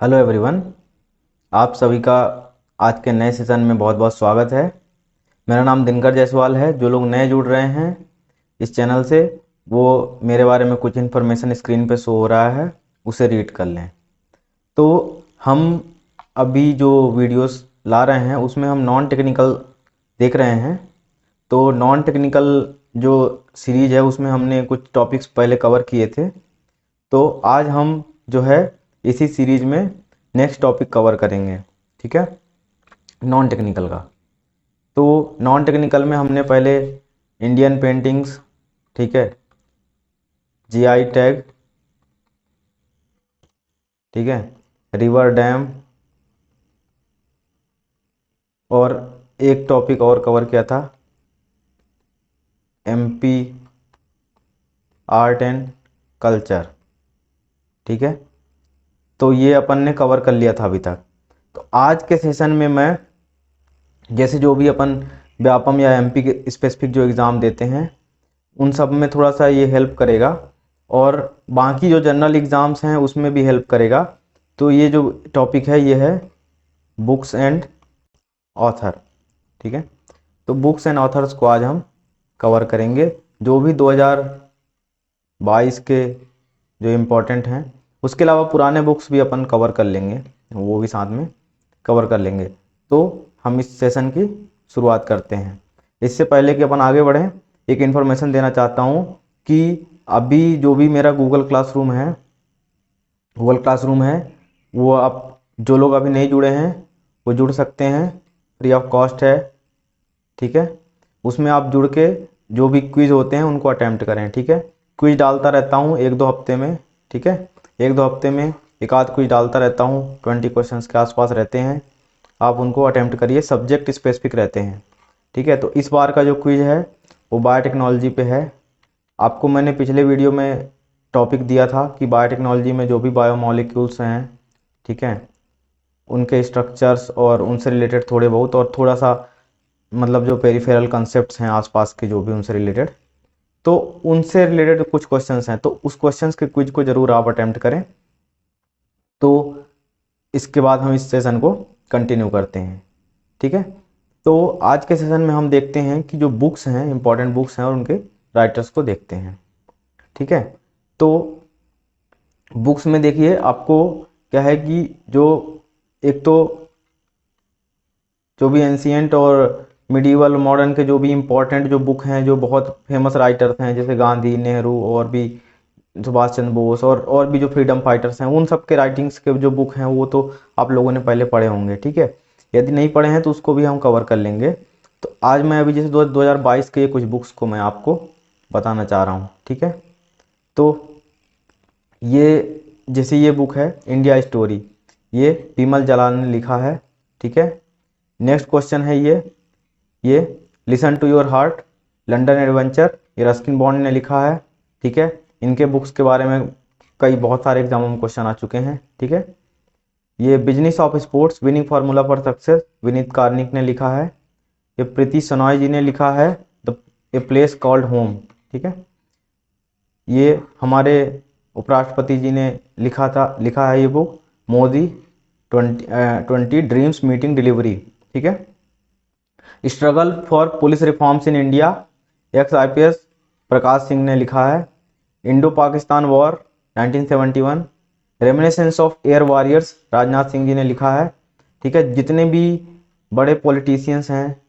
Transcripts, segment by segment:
Hello everyone. आप सभी का आज के नए सेशन में बहुत बहुत स्वागत है। मेरा नाम दिनकर जायसवाल है। जो लोग नए जुड़ रहे हैं इस चैनल से, वो मेरे बारे में कुछ इन्फॉर्मेशन स्क्रीन पे शो हो रहा है, उसे रीड कर लें। तो हम अभी जो वीडियोस ला रहे हैं उसमें हम नॉन टेक्निकल देख रहे हैं। तो नॉन टेक्निकल जो सीरीज है उसमें हमने कुछ टॉपिक्स पहले कवर किए थे। तो आज हम जो है इसी सीरीज में नेक्स्ट टॉपिक कवर करेंगे। ठीक है, नॉन टेक्निकल का। तो नॉन टेक्निकल में हमने पहले इंडियन पेंटिंग्स, ठीक है, जीआई टैग, ठीक है, रिवर डैम, और एक टॉपिक और कवर किया था, एमपी आर्ट एंड कल्चर। ठीक है, तो ये अपन ने कवर कर लिया था अभी तक। तो आज के सेशन में मैं जैसे जो भी अपन व्यापम या एमपी के स्पेसिफिक जो एग्ज़ाम देते हैं उन सब में थोड़ा सा ये हेल्प करेगा, और बाकी जो जनरल एग्ज़ाम्स हैं उसमें भी हेल्प करेगा। तो ये जो टॉपिक है ये है बुक्स एंड ऑथर। ठीक है, तो बुक्स एंड ऑथर्स को आज हम कवर करेंगे, जो भी 2022 के जो इम्पोर्टेंट हैं। उसके अलावा पुराने बुक्स भी अपन कवर कर लेंगे, वो भी साथ में कवर कर लेंगे। तो हम इस सेशन की शुरुआत करते हैं। इससे पहले कि अपन आगे बढ़ें, एक इन्फॉर्मेशन देना चाहता हूँ कि अभी जो भी मेरा गूगल क्लासरूम है वो आप जो लोग अभी नहीं जुड़े हैं वो जुड़ सकते हैं, फ्री ऑफ कॉस्ट है। ठीक है, उसमें आप जुड़ के जो भी क्विज़ होते हैं उनको अटैम्प्ट करें। ठीक है, क्विज़ डालता रहता हूँ एक दो हफ्ते में। ठीक है, एक दो हफ्ते में एक आध क्विज़ डालता रहता हूँ, 20 क्वेश्चंस के आसपास रहते हैं। आप उनको अटैम्प्ट करिए, सब्जेक्ट स्पेसिफिक रहते हैं। ठीक है, तो इस बार का जो क्विज़ है वो बायोटेक्नोलॉजी पे है। आपको मैंने पिछले वीडियो में टॉपिक दिया था कि बायोटेक्नोलॉजी में जो भी बायोमॉलिक्यूल्स हैं, ठीक है, उनके स्ट्रक्चर्स और उनसे रिलेटेड थोड़े बहुत, और थोड़ा सा मतलब जो पेरिफेरल कंसेप्ट्स हैं आसपास के जो भी उनसे रिलेटेड, तो उनसे रिलेटेड कुछ क्वेश्चंस हैं। तो उस क्वेश्चंस के क्विज को ज़रूर आप अटेम्प्ट करें। तो इसके बाद हम इस सेशन को कंटिन्यू करते हैं। ठीक है, तो आज के सेशन में हम देखते हैं कि जो बुक्स हैं, इंपॉर्टेंट बुक्स हैं, और उनके राइटर्स को देखते हैं। ठीक है, तो बुक्स में देखिए आपको क्या है कि जो एक तो जो भी एंशियंट और मिडिवल मॉडर्न के जो भी इम्पोर्टेंट जो बुक हैं, जो बहुत फेमस राइटर्स हैं, जैसे गांधी, नेहरू और भी सुभाष चंद्र बोस, और भी जो फ्रीडम फाइटर्स हैं, उन सब के राइटिंग्स के जो बुक हैं वो तो आप लोगों ने पहले पढ़े होंगे। ठीक है, यदि नहीं पढ़े हैं तो उसको भी हम कवर कर लेंगे। तो आज मैं अभी जैसे 2022 के कुछ बुक्स को मैं आपको बताना चाह रहा हूँ। ठीक है, तो ये जैसे ये बुक है इंडिया स्टोरी, ये बिमल जलाल ने लिखा है। ठीक है, नेक्स्ट क्वेश्चन है ये listen to your heart, London adventure, ये रस्किन बॉन्ड ने लिखा है। ठीक है, इनके बुक्स के बारे में कई बहुत सारे एग्जामों में क्वेश्चन आ चुके हैं। ठीक है, ये business of sports, winning formula for success, Vineet Karnik ने लिखा है। ये प्रीति सनॉय जी ने लिखा है, the a place called home. ठीक है, ये हमारे उपराष्ट्रपति जी ने लिखा है ये book, Modi 20 dreams meeting delivery. ठीक है, struggle for police reforms in India, ex IPS Prakash Singh ने लिखा है। Indo Pakistan war 1971, reminiscence of air warriors, Rajnath Singh ji ने लिखा है। ठीक है, जितने भी बड़े पॉलिटिशियंस हैं,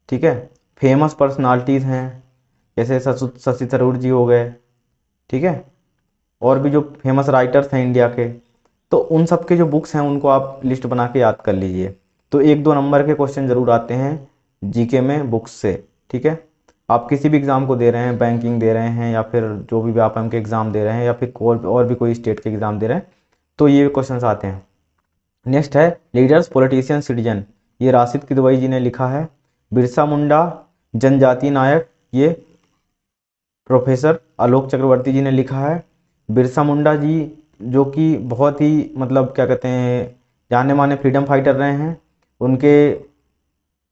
ठीक है, फेमस पर्सनालिटीज़ हैं, जैसे शशि थरूर जी हो गए, ठीक है, और भी जो फेमस राइटर्स हैं इंडिया के, तो उन सब के जो बुक्स हैं उनको आप लिस्ट बना के याद कर लीजिए। तो एक दो नंबर के क्वेश्चन ज़रूर आते हैं जीके में बुक्स से। ठीक है, आप किसी भी एग्ज़ाम को दे रहे हैं, बैंकिंग दे रहे हैं या फिर जो भी व्यापम के एग्ज़ाम दे रहे हैं या फिर और भी कोई स्टेट के एग्ज़ाम दे रहे हैं, तो ये क्वेश्चन आते हैं। नेक्स्ट है लीडर्स पॉलिटिशियन सिटीजन, ये राशिद किदवई जी ने लिखा है। बिरसा मुंडा जनजाति नायक, ये प्रोफेसर आलोक चक्रवर्ती जी ने लिखा है। बिरसा मुंडा जी जो कि बहुत ही मतलब क्या कहते हैं जाने माने फ्रीडम फाइटर रहे हैं, उनके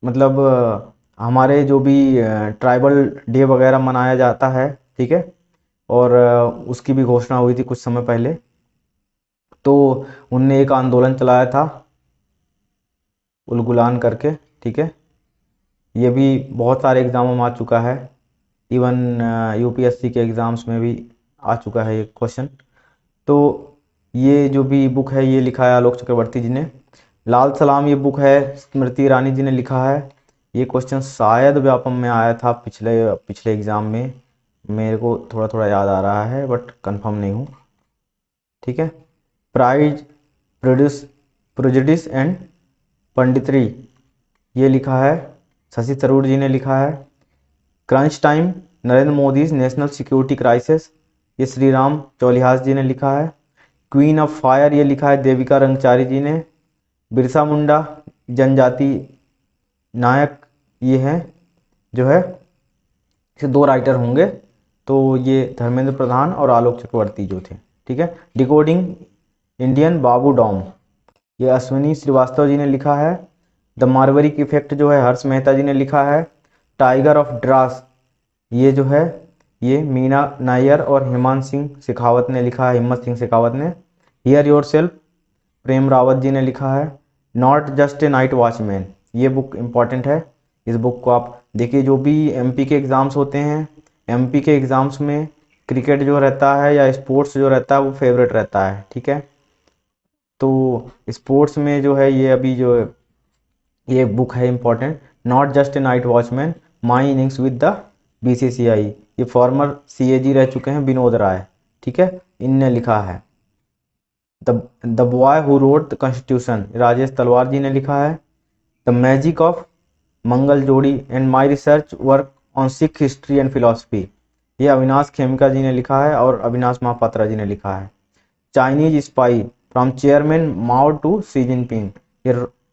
मतलब हमारे जो भी ट्राइबल डे वगैरह मनाया जाता है। ठीक है, और उसकी भी घोषणा हुई थी कुछ समय पहले। तो उनने एक आंदोलन चलाया था उलगुलान करके, ठीक है। ये भी बहुत सारे एग्जामों में आ चुका है, इवन यूपीएससी के एग्ज़ाम्स में भी आ चुका है ये क्वेश्चन। तो ये जो भी बुक है ये लिखा है आलोक चक्रवर्ती जी ने। लाल सलाम ये बुक है स्मृति ईरानी जी ने लिखा है। ये क्वेश्चन शायद व्यापम में आया था पिछले पिछले एग्ज़ाम में, मेरे को थोड़ा थोड़ा याद आ रहा है बट कंफर्म नहीं हूँ, ठीक है। प्राइज प्रोड्यूस प्रोजुडिस एंड पंडितरी ये लिखा है शशि थरूर जी ने लिखा है। Crunch time Narendra Modi national security crisis ये श्री राम चौलिहास जी ने लिखा है। क्वीन ऑफ फायर ये लिखा है देविका रंगचारी जी ने। बिरसा मुंडा जनजाति नायक ये है जो है, इसे दो राइटर होंगे, तो ये धर्मेंद्र प्रधान और आलोक चक्रवर्ती जो थे, ठीक है। डिकोडिंग इंडियन बाबू डॉम ये अश्विनी श्रीवास्तव जी ने लिखा है। द मार्वरिक इफेक्ट जो है हर्ष मेहता जी ने लिखा है। टाइगर ऑफ ड्रास ये जो है ये मीना नायर और हेमंत सिंह शेखावत ने लिखा है, हिम्मत सिंह शेखावत ने। हियर योर सेल्फ प्रेम रावत जी ने लिखा है। Not just a night watchman ये बुक इम्पॉर्टेंट है, इस बुक को आप देखिए। जो भी एमपी के एग्ज़ाम्स होते हैं, एमपी के एग्ज़ाम्स में क्रिकेट जो रहता है या स्पोर्ट्स जो रहता है वो फेवरेट रहता है, ठीक है। तो स्पोर्ट्स में जो है ये अभी जो ये बुक है important, not just a night watchman my innings with the BCCI ये फॉर्मर सीएजी रह चुके हैं विनोद राय, ठीक है, इनने लिखा है। The boy who wrote the constitution Rajesh तलवार जी ने लिखा है। द मैजिक ऑफ मंगल जोड़ी and my research work on Sikh history and philosophy ये अविनाश खेमका जी ने लिखा है और अविनाश महापात्रा जी ने लिखा है। Chinese spy from Chairman Mao to Xi Jinping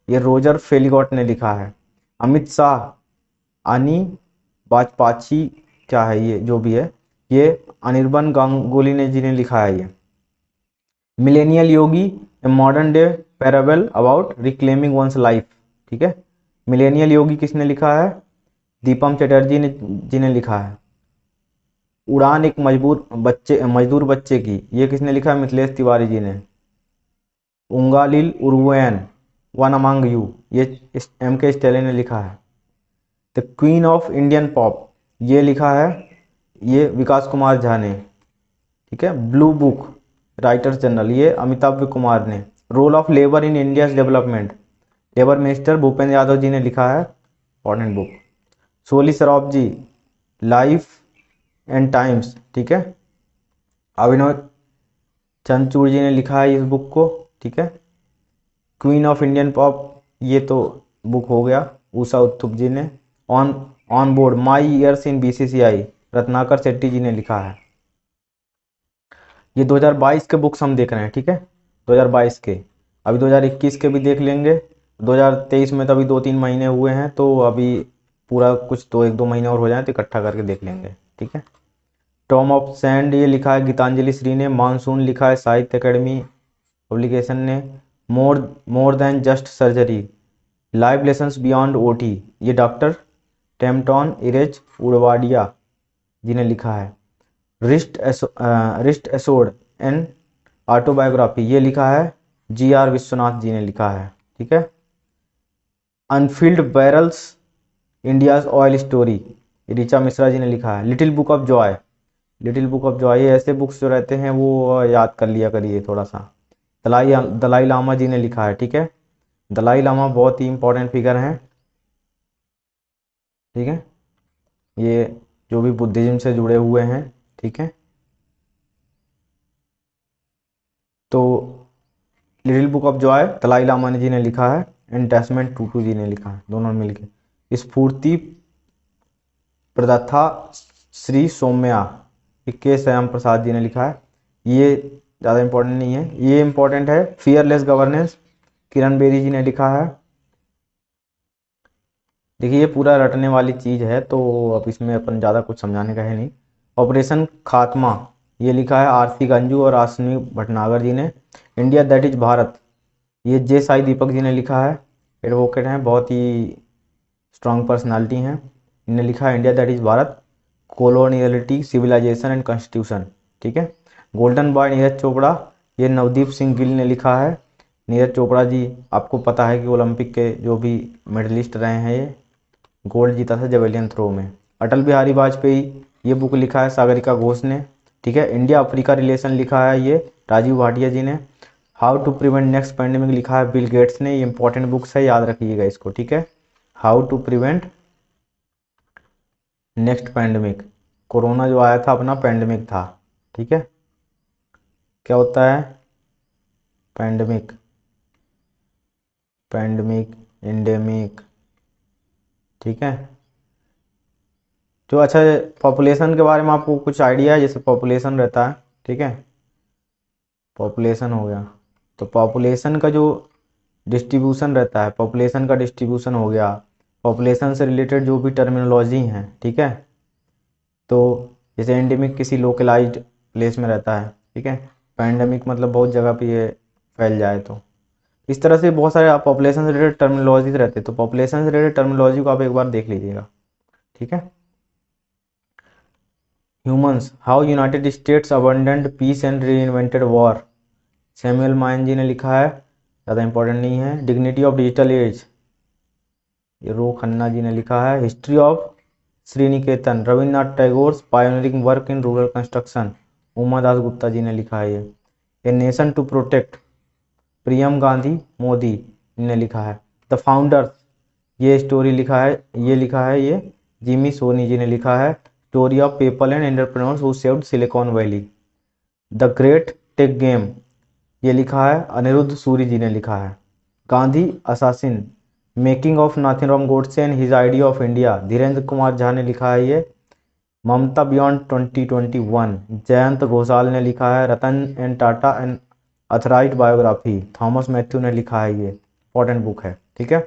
ये रोजर फेलिगॉट ने लिखा है। अमित शाह अनी बाजपाची क्या है ये जो भी है, ये अनिर्बन गांगुली ने जी ने लिखा है। ये millennial Yogi a modern day parable about reclaiming one's life, ठीक है। मिलेनियल योगी किसने लिखा है? दीपम चटर्जी ने जी ने लिखा है। उड़ान एक मजदूर बच्चे की ये किसने लिखा है? मिथिलेश तिवारी जी ने। उंगालिल उरुवैन वन अमंग यू ये एम के स्टैलिन ने लिखा है। The queen of Indian pop ये लिखा है ये विकास कुमार झा ने, ठीक है। ब्लू बुक राइटर्स जनरल ये अमिताभ कुमार ने। Role of labour in India's development labour minister Bhupender Yadav ji ने लिखा है, important book. Soli Saraf ji life and times, ठीक है। अभिनव चंद्रचूड़ जी ने लिखा है इस बुक को, ठीक है। क्वीन ऑफ इंडियन पॉप ये तो बुक हो गया उषा उत्थुप जी ने। On on board my years in BCCI Ratnakar Shetty ji ने लिखा है। ये 2022 के बुक्स हम देख रहे हैं, ठीक है, 2022 के। अभी 2021 के भी देख लेंगे। 2023 में तो अभी 2-3 महीने हुए हैं, तो अभी पूरा कुछ तो 1-2 महीने और हो जाए तो इकट्ठा करके देख लेंगे, ठीक है। टॉम ऑफ सैंड ये लिखा है गीतांजलि श्री ने। मानसून लिखा है साहित्य अकेडमी पब्लिकेशन ने। More than just surgery live lessons beyond OT ये डॉक्टर टेम्पटॉन इरेज उड़वाडिया जी ने लिखा है। रिस्ट एसोड एंड ऑटोबायोग्राफी ये लिखा है GR विश्वनाथ जी ने लिखा है, ठीक है। Unfilled barrels India's oil story Richa Mishra ji ने लिखा है। लिटिल बुक ऑफ जॉय ये ऐसे बुक्स जो रहते हैं वो याद कर लिया करिए थोड़ा सा। दलाई लामा जी ने लिखा है, ठीक है। दलाई लामा बहुत ही इंपॉर्टेंट फिगर हैं, ठीक है। ये जो भी बुद्धिज्म से जुड़े हुए हैं, ठीक है। तो little book of joy Dalai Lama ji ने लिखा है एंड डेसमंड टूटू जी ने लिखा है, दोनों मिलके। स्फूर्ति प्रदाता श्री सौम्या के श्याम प्रसाद जी ने लिखा है। ये ज़्यादा इंपॉर्टेंट नहीं है, ये इंपॉर्टेंट है। फियरलेस गवर्नेंस किरण बेरी जी ने लिखा है। देखिए ये पूरा रटने वाली चीज़ है तो अब इसमें अपन ज़्यादा कुछ समझाने का है नहीं। ऑपरेशन खात्मा ये लिखा है आरसी गंजू और आसनी भटनागर जी ने। इंडिया दैट इज भारत ये जे साई दीपक जी ने लिखा है, एडवोकेट हैं, बहुत ही स्ट्रांग पर्सनालिटी हैं। इन्होंने लिखा है India that is Bharat coloniality civilisation and constitution, ठीक है। गोल्डन बॉय नीरज चोपड़ा ये नवदीप सिंह गिल ने लिखा है। नीरज चोपड़ा जी, आपको पता है कि ओलंपिक के जो भी मेडलिस्ट रहे हैं, ये गोल्ड जीता था जेवेलियन थ्रो में। अटल बिहारी वाजपेयी, ये बुक लिखा है सागरिका घोष ने। ठीक है। इंडिया अफ्रीका रिलेशन लिखा है ये राजीव भाटिया जी ने। How to prevent next pandemic लिखा है बिल गेट्स ने। ये इंपॉर्टेंट बुक्स है, याद रखिएगा इसको। ठीक है। How to prevent next pandemic, corona जो आया था अपना पैंडेमिक था। ठीक है। क्या होता है पैंडेमिक, पैंडेमिक, एंडेमिक। ठीक है। जो अच्छा, पॉपुलेशन के बारे में आपको कुछ आइडिया है? जैसे पॉपुलेशन रहता है, ठीक है, पॉपुलेशन हो गया, तो पॉपुलेशन का जो डिस्ट्रीब्यूशन रहता है, पॉपुलेशन का डिस्ट्रीब्यूशन हो गया, पॉपुलेशन से रिलेटेड जो भी टर्मिनोलॉजी हैं, ठीक है, तो जैसे एंडेमिक किसी लोकलाइज्ड प्लेस में रहता है, ठीक है, पैंडेमिक मतलब बहुत जगह पे ये फैल जाए, तो इस तरह से बहुत सारे पॉपुलेशन से रिलेटेड टर्मिनोलॉजीज रहते हैं। तो पॉपुलेशन से रिलेटेड टर्मिनोलॉजी को आप एक बार देख लीजिएगा। ठीक है। Humans, how United States abundant peace and reinvented war, Samuel Moyn ji ने लिखा है, ज़्यादा इंपॉर्टेंट नहीं है। डिग्निटी ऑफ डिजिटल एज, ये रो खन्ना जी ने लिखा है। History of Sriniketan, Rabindranath Tagore pioneering work in rural construction, Uma Das Gupta ji ने लिखा है ये। A nation to protect, Priyam Gandhi Modi ने लिखा है। द फाउंडर्स, ये स्टोरी लिखा है, ये जिमी सोनी जी ने लिखा है। Story of people and entrepreneurs who saved Silicon Valley. The great tech game, ये लिखा है अनिरुद्ध सूरी जी ने लिखा है। Gandhi assassin, making of Nathuram Godse and his idea of India, Dhirendra Kumar Jha ने लिखा है ये। ममता बियॉन्ड 2021, जयंत घोषाल ने लिखा है। Ratan and Tata and authorised biography, Thomas Mathew ने लिखा है, ये इंपॉर्टेंट बुक है। ठीक है।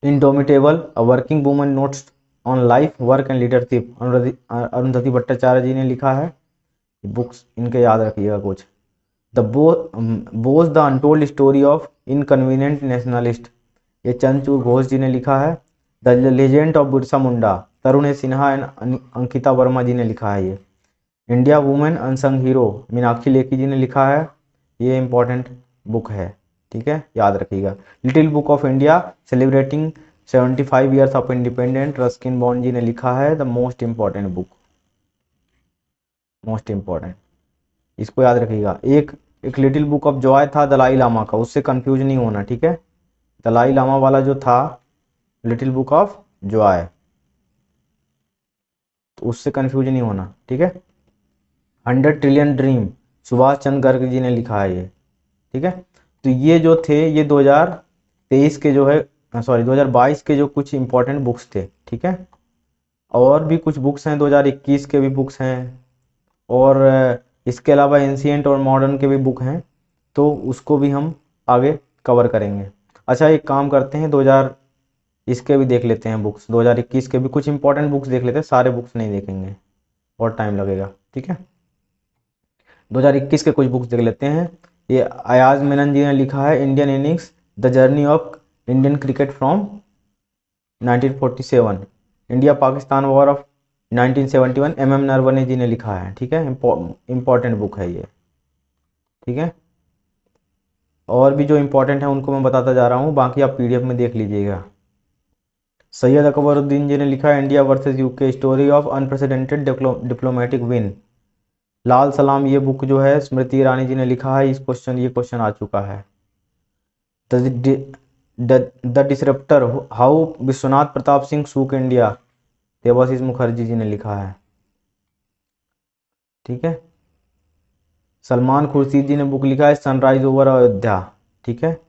Indomitable, a working woman notes on life work and leadership, Arundhati Bhattacharya ji ने लिखा है। बुक्स इनके याद रखिएगा कुछ। The Bose the untold story of inconvenient nationalist, ये चंद्रचूड़ घोष जी ने लिखा है। The legend of Birsa Munda, Tarun Sinha and Ankita Verma ji ने लिखा है ये। India women unsung hero, Meenakshi Lekhi ji ने लिखा है, ये इंपॉर्टेंट बुक है। ठीक है, याद रखिएगा। Little book of India celebrating 75 years of independent, Ruskin Bond ji ने लिखा है। The most important book, most important, इसको याद रखिएगा। एक एक लिटिल बुक ऑफ जॉय था दलाई लामा का, उससे कंफ्यूज नहीं होना। ठीक है, दलाई लामा वाला जो था लिटिल बुक ऑफ जॉय, तो उससे कंफ्यूज नहीं होना। ठीक है। 100 ट्रिलियन ड्रीम, सुभाष चंद्र गर्ग जी ने लिखा है ये। ठीक है। तो ये जो थे, ये 2023 के जो है, सॉरी 2022 के जो कुछ इंपॉर्टेंट बुक्स थे। ठीक है। और भी कुछ बुक्स हैं, 2021 के भी बुक्स हैं, और इसके अलावा एंशिएंट और मॉडर्न के भी बुक हैं, तो उसको भी हम आगे कवर करेंगे। अच्छा, एक काम करते हैं, 2000 इसके भी देख लेते हैं बुक्स, 2021 के भी कुछ इंपॉर्टेंट बुक्स देख लेते हैं, सारे बुक्स नहीं देखेंगे और टाइम लगेगा। ठीक है। 2021 के कुछ बुक्स देख लेते हैं। ये अयाज मेनन जी ने लिखा है, Indian innings the journey of Indian cricket from 1947, India Pakistan war of 1971, MM Naravane ji ने लिखा है। ठीक है, इंपॉर्टेंट बुक है ये। ठीक है। और भी जो इंपॉर्टेंट है उनको मैं बताता जा रहा हूँ, बाकी आप PDF में देख लीजिएगा। सैयद अकबरुद्दीन जी ने लिखा है, India versus UK, story of unprecedented diplomatic win. Lal Salaam, ये बुक जो है स्मृति ईरानी जी ने लिखा है। ये क्वेश्चन आ चुका है। The disrupter, how Vishwanath Pratap Singh shook India, Debashish Mukherjee ji ने लिखा है। ठीक है। सलमान खुर्शीद जी ने बुक लिखा है, सनराइज ओवर अयोध्या। ठीक है।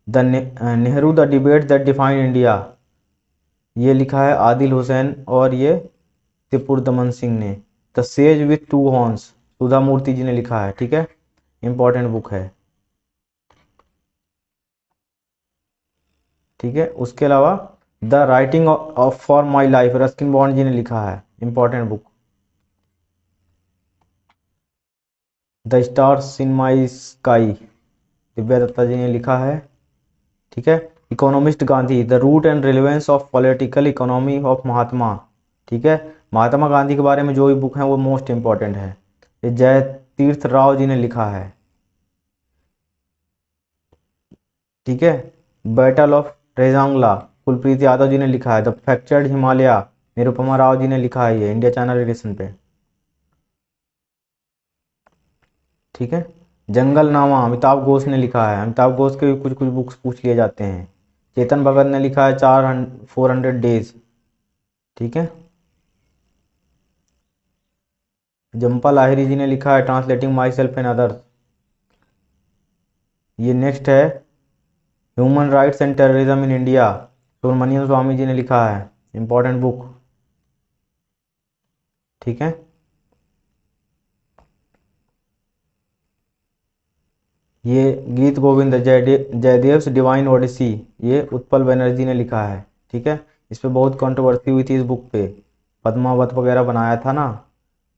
The Nehru the debate that defined India, ये लिखा है आदिल हुसैन और ये त्रिपुर दमन सिंह ने। The sage with two horns, Sudha Murty ji ने लिखा है। ठीक है, इंपॉर्टेंट बुक है। ठीक है। उसके अलावा the writing of for my life, Ruskin Bond ji ने लिखा है, important book. The stars in my sky, Divya Dutta ji ने लिखा है। ठीक है। Economist Gandhi, the root and relevance of political economy of Mahatma. ठीक है, महात्मा गांधी के बारे में जो भी बुक है वो मोस्ट इंपॉर्टेंट है। ये जय तीर्थ राव जी ने लिखा है। ठीक है। बैटल ऑफ रेजांगला कुलप्रीत यादव जी ने लिखा है। द फ्रैक्चर्ड हिमालय निरुपमा राव जी ने लिखा है, ये इंडिया चाइना रिलेशन पे। ठीक है। जंगल नामा अमिताभ घोष ने लिखा है। अमिताभ घोष के भी कुछ कुछ बुक्स पूछ लिए जाते हैं। चेतन भगत ने लिखा है 400 ठीक है। जम्पा लाहिरी जी ने लिखा है translating my self and others. ये नेक्स्ट है human rights and terrorism in India, Subramanian Swamy ji ने लिखा है, इंपॉर्टेंट बुक। ठीक है। ये गीत गोविंद जयदेव डिवाइन ओडिसी, ये उत्पल बनर्जी ने लिखा है। ठीक है। इस पे बहुत कंट्रोवर्सी हुई थी इस बुक पे, पद्मावत वगैरह बनाया था ना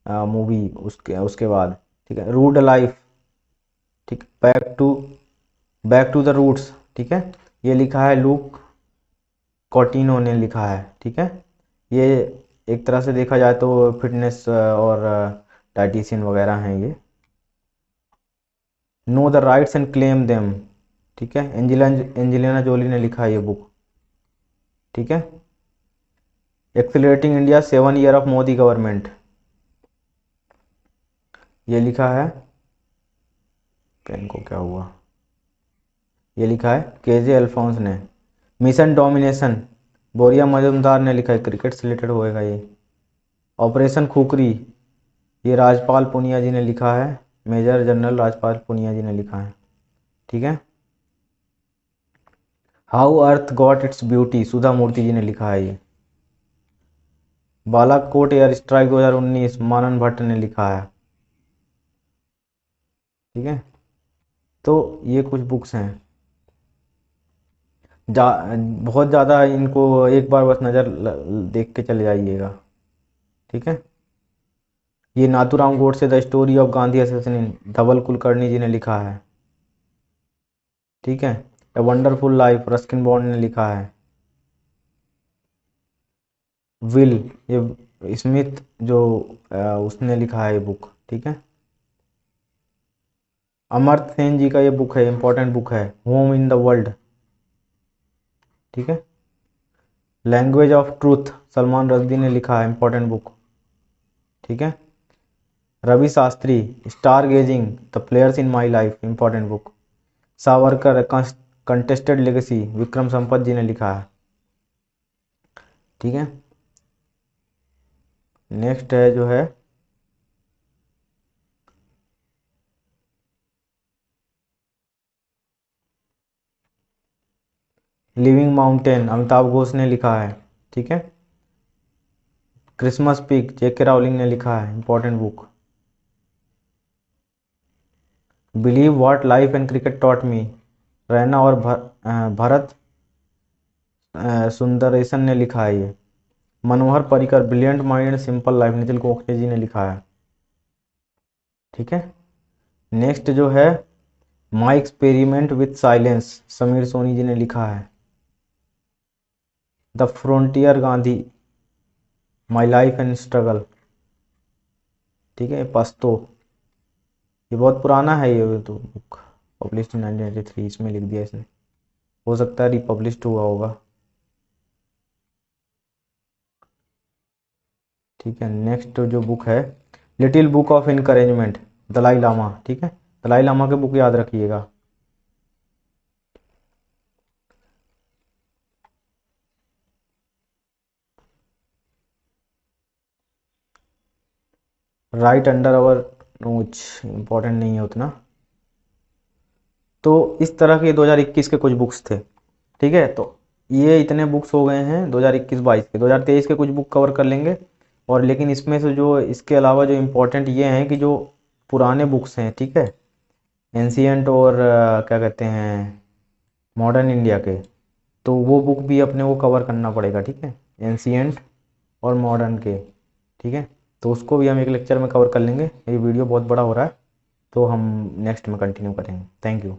मूवी, उसके उसके बाद। ठीक है। रूड लाइफ, ठीक, बैक टू द रूट्स, ठीक है, ये लिखा है लूक कॉटिनो ने लिखा है। ठीक है। ये एक तरह से देखा जाए तो फिटनेस और डाइटिशियन वगैरह हैं ये। Know the rights and claim them, ठीक है, एंजेलिना जोली ने लिखा है ये बुक। ठीक है। Accelerating India 7 year of Modi government, ये लिखा है, पेन को क्या हुआ, ये लिखा है केजे अल्फोंस ने। मिशन डोमिनेशन बोरिया मजुमदार ने लिखा है, क्रिकेट से रिलेटेड होएगा ये। ऑपरेशन खुकरी, ये राजपाल पुनिया जी ने लिखा है, मेजर जनरल राजपाल पुनिया जी ने लिखा है। ठीक है। How earth got its beauty, Sudha Murty ji ने लिखा है ये। बालाकोट एयर स्ट्राइक 2019, मानन भट्ट ने लिखा है। ठीक है। तो ये कुछ बुक्स हैं। जा बहुत ज़्यादा इनको एक बार बस नज़र देख के चले जाइएगा। ठीक है। ये Nathuram Godse the story of Gandhi assassination, Dhaval Kulkarni ji ने लिखा है। ठीक है। A wonderful life Ruskin Bond ने लिखा है। विल, ये स्मिथ जो उसने लिखा है ये बुक। ठीक है। अमर्त्य सेन जी का ये बुक है, इंपॉर्टेंट बुक है, होम इन द वर्ल्ड। ठीक है। Language of truth Salman Rushdie ने लिखा है, इंपॉर्टेंट बुक। ठीक है। Ravi Shastri star gazing the players in my life, important book. Savarkar contested legacy Vikram Sampath ji ने लिखा है। ठीक है। नेक्स्ट है जो है लिविंग माउंटेन, अमिताभ घोष ने लिखा है। ठीक है। क्रिसमस पीक जेके रावलिंग ने लिखा है, important book. Believe what life and cricket taught me, Raina और भरत सुंदरेशन ने लिखा है ये। Manohar Parrikar brilliant mind simple life, Nitin Gokhale ji ने लिखा है। ठीक है। नेक्स्ट जो है my experiment with silence, Sameer Soni ji ने लिखा है। The frontier Gandhi my life and struggle, ठीक है, पस्तो, ये बहुत पुराना है ये तो बुक, पब्लिश इन 1993, इसमें लिख दिया इसने, हो सकता है रिपब्लिश्ड हुआ होगा। ठीक है। नेक्स्ट जो बुक है little book of encouragement, Dalai Lama. ठीक है। दलाई लामा के बुक याद रखिएगा। Write under our notch, important नहीं है उतना। तो इस तरह के 2021 के कुछ बुक्स थे। ठीक है। तो ये इतने बुक्स हो गए हैं 2021-22 के। 2023 के कुछ बुक कवर कर लेंगे। और लेकिन इसमें से जो इसके अलावा जो इम्पोर्टेंट ये हैं कि जो पुराने बुक्स हैं, ठीक है, एंशियंट और क्या कहते हैं मॉडर्न इंडिया के, तो वो बुक भी अपने को कवर करना पड़ेगा। ठीक है। एंशियंट और मॉडर्न के। ठीक है। तो उसको भी हम एक लेक्चर में कवर कर लेंगे, ये वीडियो बहुत बड़ा हो रहा है, तो हम नेक्स्ट में कंटिन्यू करेंगे। Thank you.